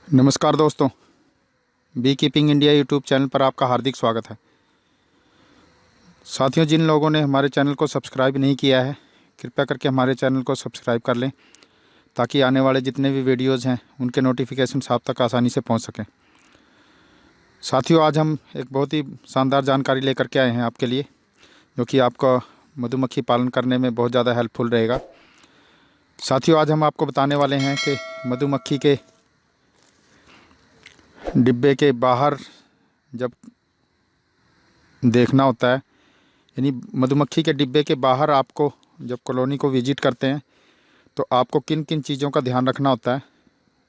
नमस्कार दोस्तों, bee keeping India YouTube channel पर आपका हार्दिक स्वागत है। साथियों, जिन लोगों ने हमारे चैनल को सब्सक्राइब नहीं किया है, कृपया करके हमारे चैनल को सब्सक्राइब कर लें ताकि आने वाले जितने भी वीडियोज़ हैं उनके नोटिफिकेशन आप तक आसानी से पहुंच सकें। साथियों, आज हम एक बहुत ही शानदार जानकारी लेकर के आए हैं आपके लिए, जो कि आपका मधुमक्खी पालन करने में बहुत ज़्यादा हेल्पफुल रहेगा। साथियों, आज हम आपको बताने वाले हैं कि मधुमक्खी के डिब्बे के बाहर जब देखना होता है, यानी मधुमक्खी के डिब्बे के बाहर आपको जब कॉलोनी को विजिट करते हैं तो आपको किन किन चीज़ों का ध्यान रखना होता है,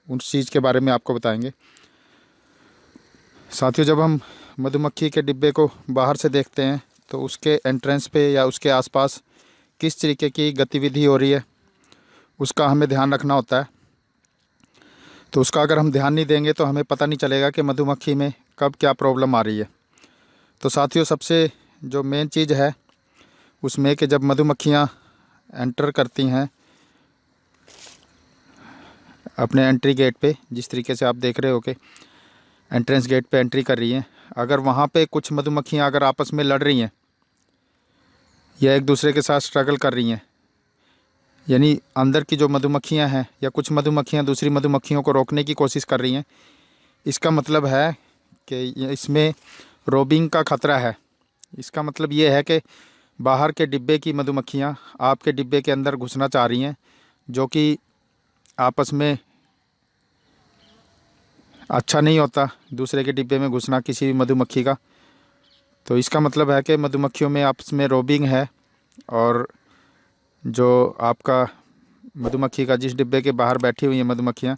उस चीज़ के बारे में आपको बताएंगे। साथियों, जब हम मधुमक्खी के डिब्बे को बाहर से देखते हैं तो उसके एंट्रेंस पे या उसके आसपास किस तरीके की गतिविधि हो रही है, उसका हमें ध्यान रखना होता है। तो उसका अगर हम ध्यान नहीं देंगे तो हमें पता नहीं चलेगा कि मधुमक्खी में कब क्या प्रॉब्लम आ रही है। तो साथियों, सबसे जो मेन चीज़ है उसमें कि जब मधुमक्खियाँ एंटर करती हैं अपने एंट्री गेट पे, जिस तरीके से आप देख रहे हो कि एंट्रेंस गेट पे एंट्री कर रही हैं, अगर वहाँ पे कुछ मधुमक्खियाँ अगर आपस में लड़ रही हैं या एक दूसरे के साथ स्ट्रगल कर रही हैं, यानी अंदर की जो मधुमक्खियाँ हैं या कुछ मधुमक्खियाँ दूसरी मधुमक्खियों को रोकने की कोशिश कर रही हैं, इसका मतलब है कि इसमें रोबिंग का ख़तरा है। इसका मतलब ये है कि बाहर के डिब्बे की मधुमक्खियाँ आपके डिब्बे के अंदर घुसना चाह रही हैं, जो कि आपस में अच्छा नहीं होता दूसरे के डिब्बे में घुसना किसी भी मधुमक्खी का। तो इसका मतलब है कि मधुमक्खियों में आपस में रोबिंग है, और जो आपका मधुमक्खी का जिस डिब्बे के बाहर बैठी हुई हैं मधुमक्खियाँ,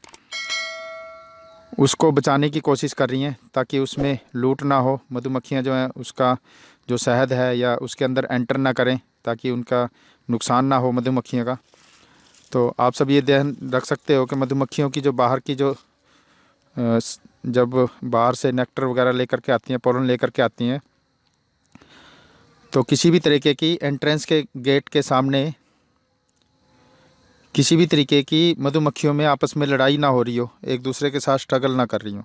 उसको बचाने की कोशिश कर रही हैं ताकि उसमें लूट ना हो। मधुमक्खियाँ जो हैं उसका जो शहद है या उसके अंदर एंटर ना करें ताकि उनका नुकसान ना हो मधुमक्खियों का। तो आप सब ये ध्यान रख सकते हो कि मधुमक्खियों की जो बाहर की जो जब बाहर से नेक्टर वगैरह लेकर के आती हैं, पोलन लेकर के आती हैं, तो किसी भी तरीके की एंट्रेंस के गेट के सामने किसी भी तरीके की मधुमक्खियों में आपस में लड़ाई ना हो रही हो, एक दूसरे के साथ स्ट्रगल ना कर रही हो।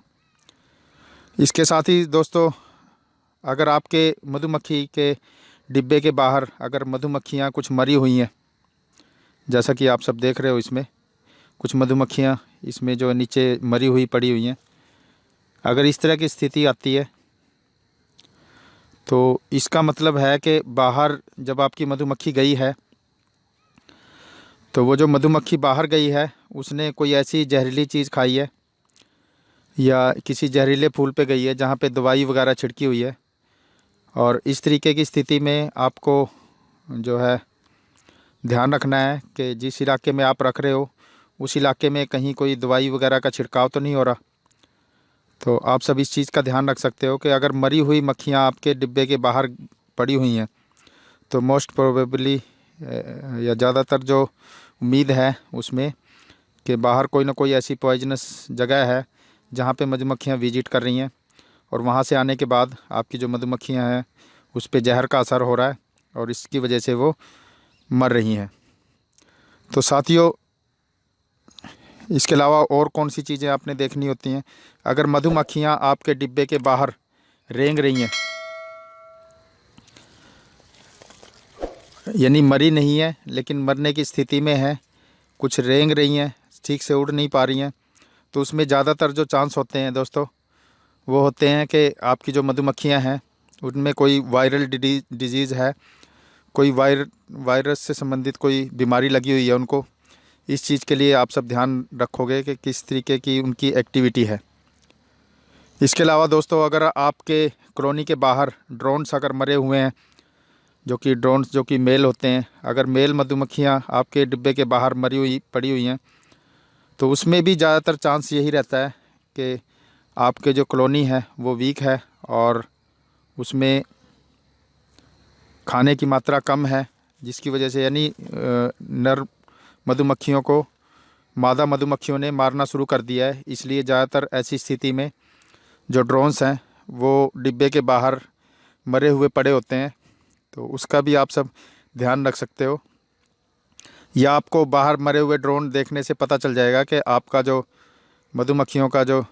इसके साथ ही दोस्तों, अगर आपके मधुमक्खी के डिब्बे के बाहर अगर मधुमक्खियाँ कुछ मरी हुई हैं, जैसा कि आप सब देख रहे हो, इसमें कुछ मधुमक्खियाँ इसमें जो नीचे मरी हुई पड़ी हुई हैं, अगर इस तरह की स्थिति आती है तो इसका मतलब है कि बाहर जब आपकी मधुमक्खी गई है तो वो जो मधुमक्खी बाहर गई है उसने कोई ऐसी जहरीली चीज़ खाई है या किसी जहरीले फूल पे गई है जहाँ पे दवाई वगैरह छिड़की हुई है। और इस तरीके की स्थिति में आपको जो है ध्यान रखना है कि जिस इलाके में आप रख रहे हो उस इलाके में कहीं कोई दवाई वगैरह का छिड़काव तो नहीं हो रहा। तो आप सब इस चीज़ का ध्यान रख सकते हो कि अगर मरी हुई मक्खियाँ आपके डिब्बे के बाहर पड़ी हुई हैं तो मोस्ट प्रोबेबली या ज़्यादातर जो उम्मीद है उसमें कि बाहर कोई ना कोई ऐसी पॉइजनस जगह है जहाँ पे मधुमक्खियाँ विजिट कर रही हैं, और वहाँ से आने के बाद आपकी जो मधुमक्खियाँ हैं उस पे जहर का असर हो रहा है और इसकी वजह से वो मर रही हैं। तो साथियों, इसके अलावा और कौन सी चीज़ें आपने देखनी होती हैं, अगर मधुमक्खियाँ आपके डिब्बे के बाहर रेंग रही हैं, यानी मरी नहीं है लेकिन मरने की स्थिति में है, कुछ रेंग रही हैं, ठीक से उड़ नहीं पा रही हैं, तो उसमें ज़्यादातर जो चांस होते हैं दोस्तों वो होते हैं कि आपकी जो मधुमक्खियां हैं उनमें कोई वायरल डिजीज़ है, कोई वायरस से संबंधित कोई बीमारी लगी हुई है उनको। इस चीज़ के लिए आप सब ध्यान रखोगे कि किस तरीके की उनकी एक्टिविटी है। इसके अलावा दोस्तों, अगर आपके कॉलोनी के बाहर ड्रोन्स अगर मरे हुए हैं, जो कि मेल होते हैं, अगर मेल मधुमक्खियां आपके डिब्बे के बाहर मरी हुई पड़ी हुई हैं तो उसमें भी ज़्यादातर चांस यही रहता है कि आपके जो कॉलोनी है वो वीक है और उसमें खाने की मात्रा कम है, जिसकी वजह से यानी नर मधुमक्खियों को मादा मधुमक्खियों ने मारना शुरू कर दिया है। इसलिए ज़्यादातर ऐसी स्थिति में जो ड्रोन्स हैं वो डिब्बे के बाहर मरे हुए पड़े होते हैं। तो उसका भी आप सब ध्यान रख सकते हो, या आपको बाहर मरे हुए ड्रोन देखने से पता चल जाएगा कि आपका जो मधुमक्खियों का जो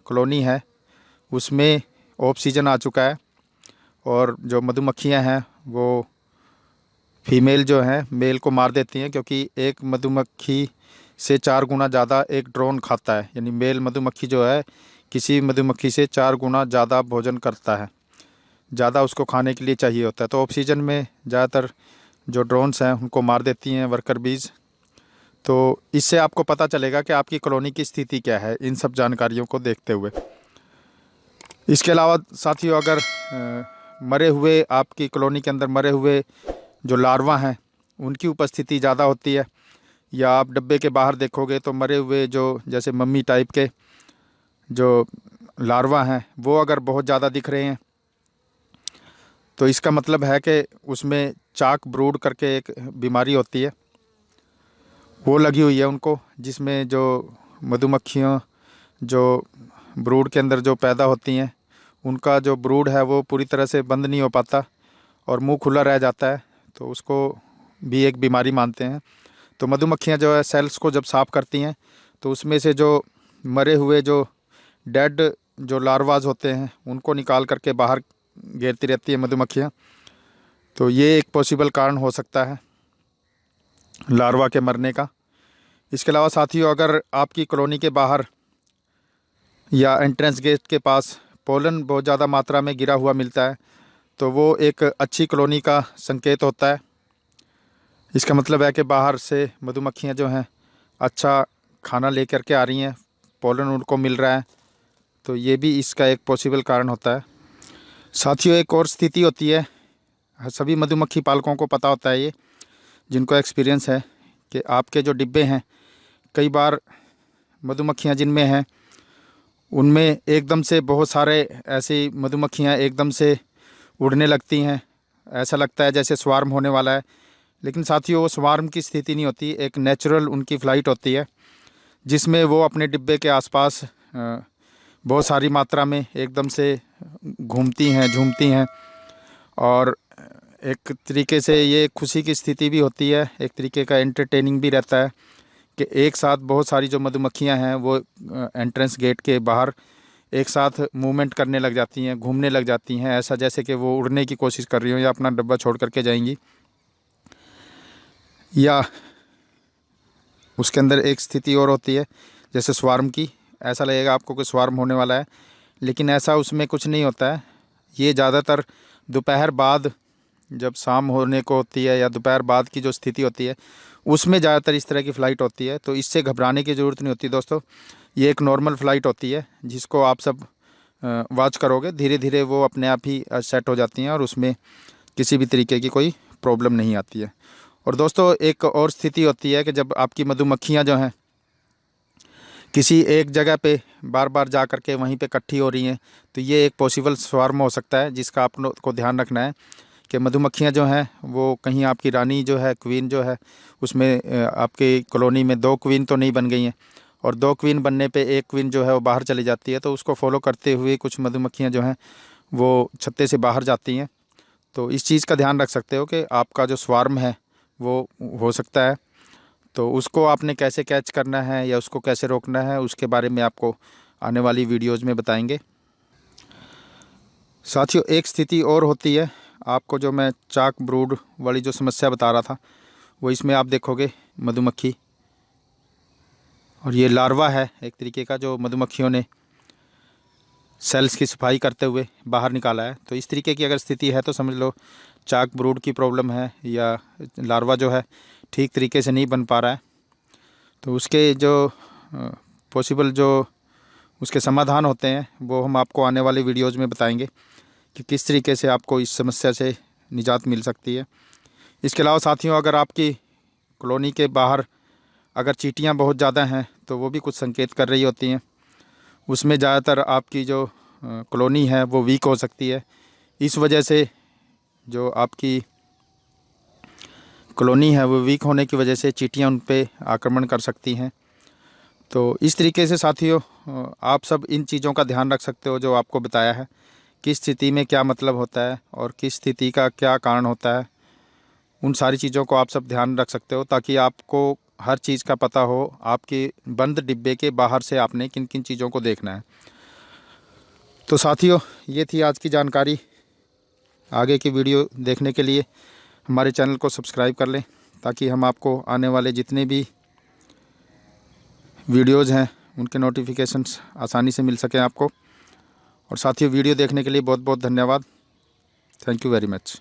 कॉलोनी है उसमें ऑफ सीजन आ चुका है और जो मधुमक्खियां हैं वो फीमेल जो हैं मेल को मार देती हैं, क्योंकि एक मधुमक्खी से 4 गुना ज़्यादा एक ड्रोन खाता है। यानी मेल मधुमक्खी जो है किसी मधुमक्खी से 4 गुना ज़्यादा भोजन करता है, ज़्यादा उसको खाने के लिए चाहिए होता है। तो ऑफ सीजन में ज़्यादातर जो ड्रोन्स हैं उनको मार देती हैं वर्कर बीज। तो इससे आपको पता चलेगा कि आपकी कॉलोनी की स्थिति क्या है, इन सब जानकारियों को देखते हुए। इसके अलावा साथियों, अगर मरे हुए आपकी कॉलोनी के अंदर मरे हुए जो लार्वा हैं उनकी उपस्थिति ज़्यादा होती है, या आप डब्बे के बाहर देखोगे तो मरे हुए जो जैसे मम्मी टाइप के जो लार्वा हैं वो अगर बहुत ज़्यादा दिख रहे हैं तो इसका मतलब है कि उसमें चाक ब्रूड करके एक बीमारी होती है, वो लगी हुई है उनको, जिसमें जो मधुमक्खियाँ जो ब्रूड के अंदर जो पैदा होती हैं उनका जो ब्रूड है वो पूरी तरह से बंद नहीं हो पाता और मुंह खुला रह जाता है, तो उसको भी एक बीमारी मानते हैं। तो मधुमक्खियाँ जो है सेल्स को जब साफ़ करती हैं तो उसमें से जो मरे हुए जो डेड जो लार्वाज होते हैं उनको निकाल करके बाहर घेरती रहती है मधुमक्खियाँ। तो ये एक पॉसिबल कारण हो सकता है लार्वा के मरने का। इसके अलावा साथियों, अगर आपकी कॉलोनी के बाहर या एंट्रेंस गेट के पास पोलन बहुत ज़्यादा मात्रा में गिरा हुआ मिलता है तो वो एक अच्छी कॉलोनी का संकेत होता है। इसका मतलब है कि बाहर से मधुमक्खियाँ जो हैं अच्छा खाना लेकर के आ रही हैं, पोलन उनको मिल रहा है, तो ये भी इसका एक पॉसिबल कारण होता है। साथियों, एक और स्थिति होती है, सभी मधुमक्खी पालकों को पता होता है ये, जिनको एक्सपीरियंस है, कि आपके जो डिब्बे हैं कई बार मधुमक्खियाँ जिनमें हैं उनमें एकदम से बहुत सारे ऐसी मधुमक्खियाँ एकदम से उड़ने लगती हैं, ऐसा लगता है जैसे स्वार्म होने वाला है। लेकिन साथियों, वो स्वार्म की स्थिति नहीं होती, एक नेचुरल उनकी फ़्लाइट होती है जिसमें वो अपने डिब्बे के आसपास बहुत सारी मात्रा में एकदम से घूमती हैं, झूमती हैं, और एक तरीके से ये खुशी की स्थिति भी होती है, एक तरीके का एंटरटेनिंग भी रहता है कि एक साथ बहुत सारी जो मधुमक्खियां हैं वो एंट्रेंस गेट के बाहर एक साथ मूवमेंट करने लग जाती हैं, घूमने लग जाती हैं, ऐसा जैसे कि वो उड़ने की कोशिश कर रही हो या अपना डब्बा छोड़ करके जाएंगी। या उसके अंदर एक स्थिति और होती है जैसे स्वार्म की, ऐसा लगेगा आपको कि स्वार्म होने वाला है, लेकिन ऐसा उसमें कुछ नहीं होता है। ये ज़्यादातर दोपहर बाद जब शाम होने को होती है या दोपहर बाद की जो स्थिति होती है उसमें ज़्यादातर इस तरह की फ़्लाइट होती है। तो इससे घबराने की ज़रूरत नहीं होती दोस्तों, ये एक नॉर्मल फ़्लाइट होती है जिसको आप सब वॉच करोगे, धीरे धीरे वो अपने आप ही सेट हो जाती हैं और उसमें किसी भी तरीके की कोई प्रॉब्लम नहीं आती है। और दोस्तों, एक और स्थिति होती है कि जब आपकी मधुमक्खियाँ जो हैं किसी एक जगह पे बार बार जा कर के वहीं पे इकट्ठी हो रही हैं, तो ये एक पॉसिबल स्वार्म हो सकता है जिसका आप लोग को ध्यान रखना है कि मधुमक्खियाँ जो हैं वो कहीं आपकी रानी जो है, क्वीन जो है, उसमें आपकी कॉलोनी में 2 क्वीन तो नहीं बन गई हैं, और 2 क्वीन बनने पे एक क्वीन जो है वो बाहर चली जाती है, तो उसको फॉलो करते हुए कुछ मधुमक्खियाँ जो हैं वो छत्ते से बाहर जाती हैं। तो इस चीज़ का ध्यान रख सकते हो कि आपका जो स्वार्म है वो हो सकता है, तो उसको आपने कैसे कैच करना है या उसको कैसे रोकना है उसके बारे में आपको आने वाली वीडियोज़ में बताएंगे। साथियों, एक स्थिति और होती है, आपको जो मैं चाक ब्रूड वाली जो समस्या बता रहा था वो इसमें आप देखोगे मधुमक्खी, और ये लार्वा है एक तरीके का जो मधुमक्खियों ने सेल्स की सफाई करते हुए बाहर निकाला है। तो इस तरीके की अगर स्थिति है तो समझ लो चाक ब्रूड की प्रॉब्लम है या लार्वा जो है ठीक तरीके से नहीं बन पा रहा है। तो उसके जो पॉसिबल जो उसके समाधान होते हैं वो हम आपको आने वाले वीडियोज़ में बताएंगे कि किस तरीके से आपको इस समस्या से निजात मिल सकती है। इसके अलावा साथियों, अगर आपकी कॉलोनी के बाहर अगर चींटियाँ बहुत ज़्यादा हैं तो वो भी कुछ संकेत कर रही होती हैं, उसमें ज़्यादातर आपकी जो कॉलोनी है वो वीक हो सकती है। इस वजह से जो आपकी कॉलोनी है वो वीक होने की वजह से चींटियाँ उन पे आक्रमण कर सकती हैं। तो इस तरीके से साथियों आप सब इन चीज़ों का ध्यान रख सकते हो जो आपको बताया है, किस स्थिति में क्या मतलब होता है और किस स्थिति का क्या कारण होता है। उन सारी चीज़ों को आप सब ध्यान रख सकते हो, ताकि आपको हर चीज़ का पता हो आपके बंद डिब्बे के बाहर से आपने किन किन चीज़ों को देखना है। तो साथियों, ये थी आज की जानकारी। आगे की वीडियो देखने के लिए हमारे चैनल को सब्सक्राइब कर लें, ताकि हम आपको आने वाले जितने भी वीडियोज़ हैं उनके नोटिफिकेशंस आसानी से मिल सकें आपको। और साथियों, वीडियो देखने के लिए बहुत बहुत धन्यवाद। Thank you very much.